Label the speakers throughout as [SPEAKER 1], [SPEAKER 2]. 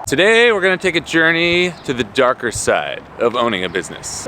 [SPEAKER 1] Today we're going to take a journey to the darker side of owning a business.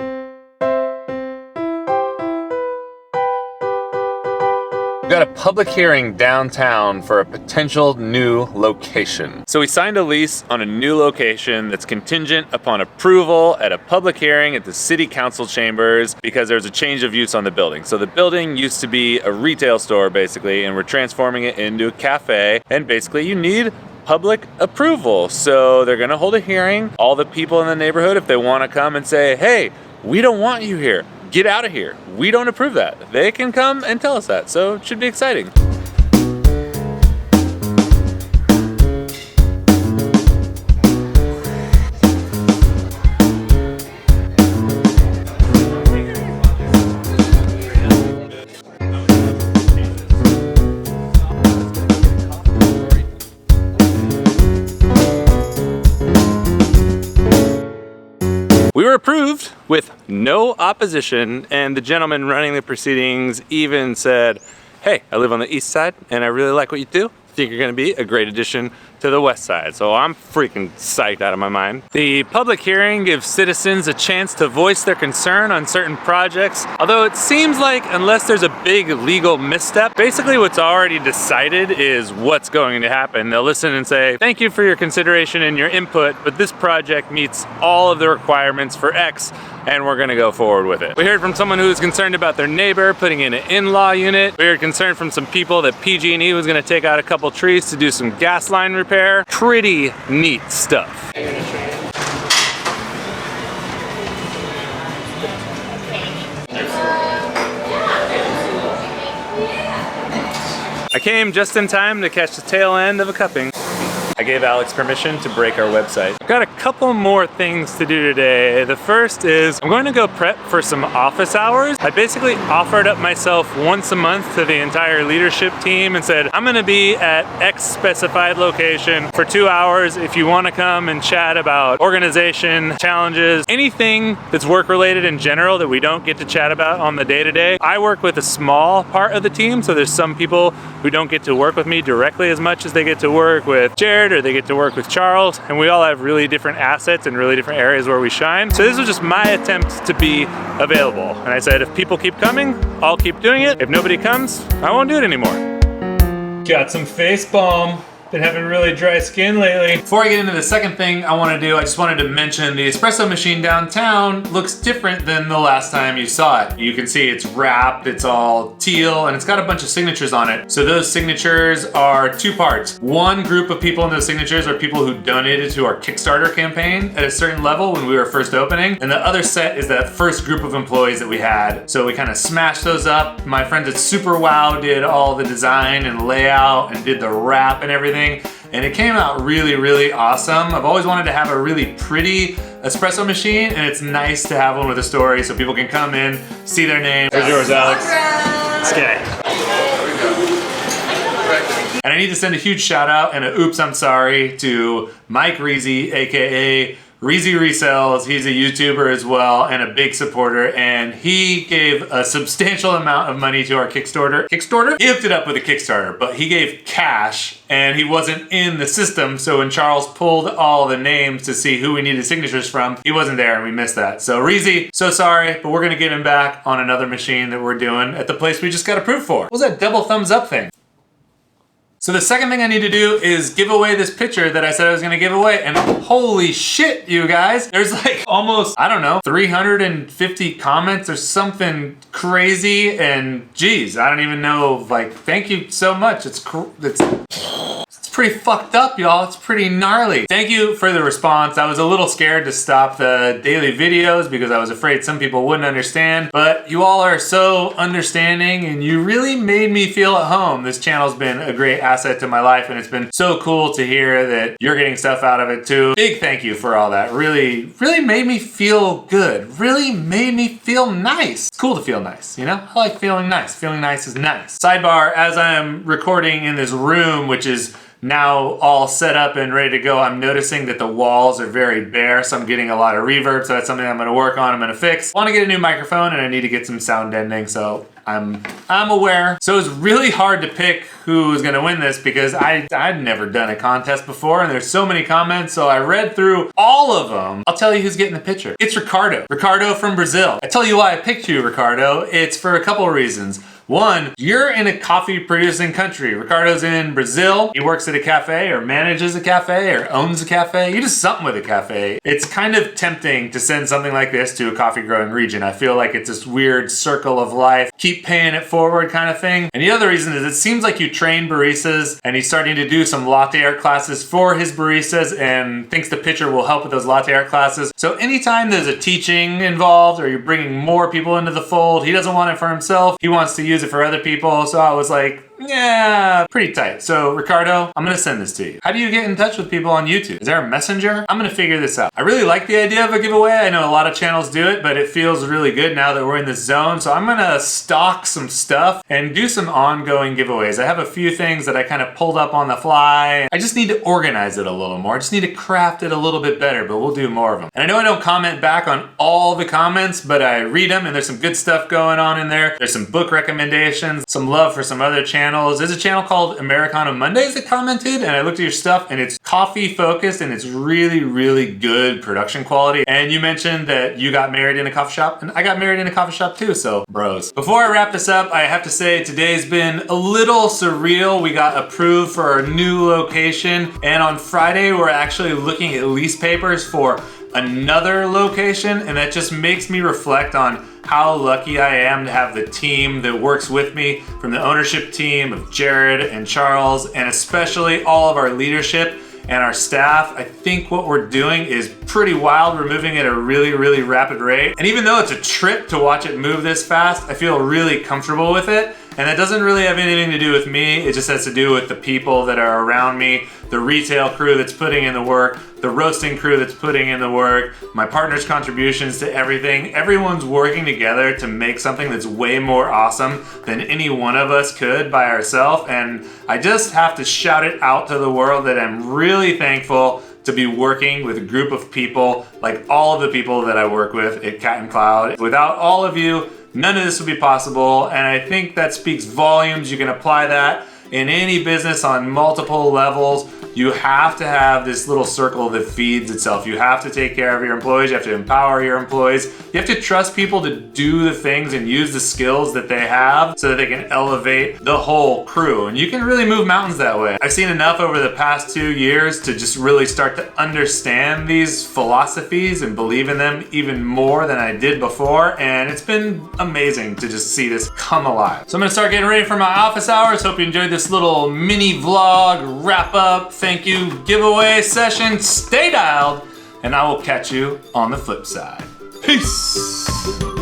[SPEAKER 1] We've got a public hearing downtown for a potential new location. So we signed a lease on a new location that's contingent upon approval at a public hearing at the city council chambers because there's a change of use on the building. So the building used to be a retail store basically, and we're transforming it into a cafe, and basically you need public approval. So they're gonna hold a hearing. All the people in the neighborhood, if they wanna come and say, hey, we don't want you here, get out of here, we don't approve that, they can come and tell us that. So it should be exciting. We were approved with no opposition, and the gentleman running the proceedings even said, hey, I live on the east side and I really like what you do. Think you're gonna be a great addition to the west side. So I'm freaking psyched out of my mind. The public hearing gives citizens a chance to voice their concern on certain projects. Although it seems like unless there's a big legal misstep, basically what's already decided is what's going to happen. They'll listen and say, thank you for your consideration and your input, but this project meets all of the requirements for X, and we're gonna go forward with it. We heard from someone who was concerned about their neighbor putting in an in-law unit. We heard concern from some people that PG&E was gonna take out a couple trees to do some gas line repair. Pretty neat stuff. I came just in time to catch the tail end of a cupping. I gave Alex permission to break our website. I've got a couple more things to do today. The first is I'm going to go prep for some office hours. I basically offered up myself once a month to the entire leadership team and said, I'm gonna be at X specified location for 2 hours if you wanna come and chat about organization, challenges, anything that's work related in general that we don't get to chat about on the day-to-day. I work with a small part of the team, so there's some people who don't get to work with me directly as much as they get to work with Jared or they get to work with Charles, and we all have really different assets and really different areas where we shine. So this was just my attempt to be available. And I said, if people keep coming, I'll keep doing it. If nobody comes, I won't do it anymore. Got some face balm. Been having really dry skin lately. Before I get into the second thing I want to do, I just wanted to mention the espresso machine downtown looks different than the last time you saw it. You can see it's wrapped, it's all teal, and it's got a bunch of signatures on it. So those signatures are two parts. One group of people in those signatures are people who donated to our Kickstarter campaign at a certain level when we were first opening. And the other set is that first group of employees that we had. So we kind of smashed those up. My friends at Super Wow did all the design and layout and did the wrap and everything. And it came out really, really awesome. I've always wanted to have a really pretty espresso machine, and it's nice to have one with a story so people can come in, see their name. There's yours, Alex. Okay. And I need to send a huge shout out and a oops, I'm sorry to Mike Reezy, AKA Reezy Resells. He's a YouTuber as well and a big supporter, and he gave a substantial amount of money to our Kickstarter. He hooked it up with a Kickstarter, but he gave cash and he wasn't in the system. So when Charles pulled all the names to see who we needed signatures from, he wasn't there and we missed that. So Reezy, so sorry, but we're gonna get him back on another machine that we're doing at the place we just got approved for. What was that double thumbs up thing? So the second thing I need to do is give away this picture that I said I was gonna give away, and holy shit, you guys, there's like almost, I don't know, 350 comments or something crazy, and geez, I don't even know, like, thank you so much. It's pretty fucked up, y'all. It's pretty gnarly. Thank you for the response. I was a little scared to stop the daily videos because I was afraid some people wouldn't understand, but you all are so understanding and you really made me feel at home. This channel's been a great asset to my life, and it's been so cool to hear that you're getting stuff out of it too. Big thank you for all that. Really made me feel good. Really made me feel nice. It's cool to feel nice, you know? I like feeling nice. Feeling nice is nice. Sidebar, as I am recording in this room, which is now all set up and ready to go, I'm noticing that the walls are very bare, so I'm getting a lot of reverb, so that's something I'm gonna work on, I'm gonna fix. I wanna get a new microphone and I need to get some sound deadening, so I'm aware. So it's really hard to pick who's gonna win this because I'd never done a contest before and there's so many comments, so I read through all of them. I'll tell you who's getting the picture. It's Ricardo. Ricardo from Brazil. I tell you why I picked you, Ricardo. It's for a couple of reasons. One, you're in a coffee producing country. Ricardo's in Brazil. He works at a cafe or manages a cafe or owns a cafe. He does something with a cafe. It's kind of tempting to send something like this to a coffee growing region. I feel like it's this weird circle of life, keep paying it forward kind of thing. And the other reason is it seems like you train baristas and he's starting to do some latte art classes for his baristas and thinks the pitcher will help with those latte art classes. So anytime there's a teaching involved or you're bringing more people into the fold, he doesn't want it for himself. He wants to use it for other people. So I was like, yeah, pretty tight. So Ricardo, I'm gonna send this to you. How do you get in touch with people on YouTube? Is there a messenger? I'm gonna figure this out. I really like the idea of a giveaway. I know a lot of channels do it, but it feels really good now that we're in this zone. So I'm gonna stock some stuff and do some ongoing giveaways. I have a few things that I kind of pulled up on the fly. I just need to organize it a little more. I just need to craft it a little bit better, but we'll do more of them. And I know I don't comment back on all the comments, but I read them and there's some good stuff going on in there. There's some book recommendations, some love for some other channels. There's a channel called Americano Mondays that commented, and I looked at your stuff and it's coffee focused and it's really, really good production quality. And you mentioned that you got married in a coffee shop and I got married in a coffee shop too, so bros. Before I wrap this up, I have to say today's been a little surreal. We got approved for our new location and on Friday we're actually looking at lease papers for another location, and that just makes me reflect on how lucky I am to have the team that works with me, from the ownership team of Jared and Charles, and especially all of our leadership and our staff. I think what we're doing is pretty wild. We're moving at a really, really rapid rate. And even though it's a trip to watch it move this fast, I feel really comfortable with it. And that doesn't really have anything to do with me. It just has to do with the people that are around me, the retail crew that's putting in the work, the roasting crew that's putting in the work, my partner's contributions to everything. Everyone's working together to make something that's way more awesome than any one of us could by ourselves. And I just have to shout it out to the world that I'm really thankful to be working with a group of people like all of the people that I work with at Cat and Cloud. Without all of you, none of this would be possible, and I think that speaks volumes. You can apply that in any business on multiple levels. You have to have this little circle that feeds itself. You have to take care of your employees. You have to empower your employees. You have to trust people to do the things and use the skills that they have so that they can elevate the whole crew. And you can really move mountains that way. I've seen enough over the past 2 years to just really start to understand these philosophies and believe in them even more than I did before. And it's been amazing to just see this come alive. So I'm gonna start getting ready for my office hours. Hope you enjoyed this little mini vlog wrap up. Thank you giveaway session. Stay dialed, and I will catch you on the flip side. Peace.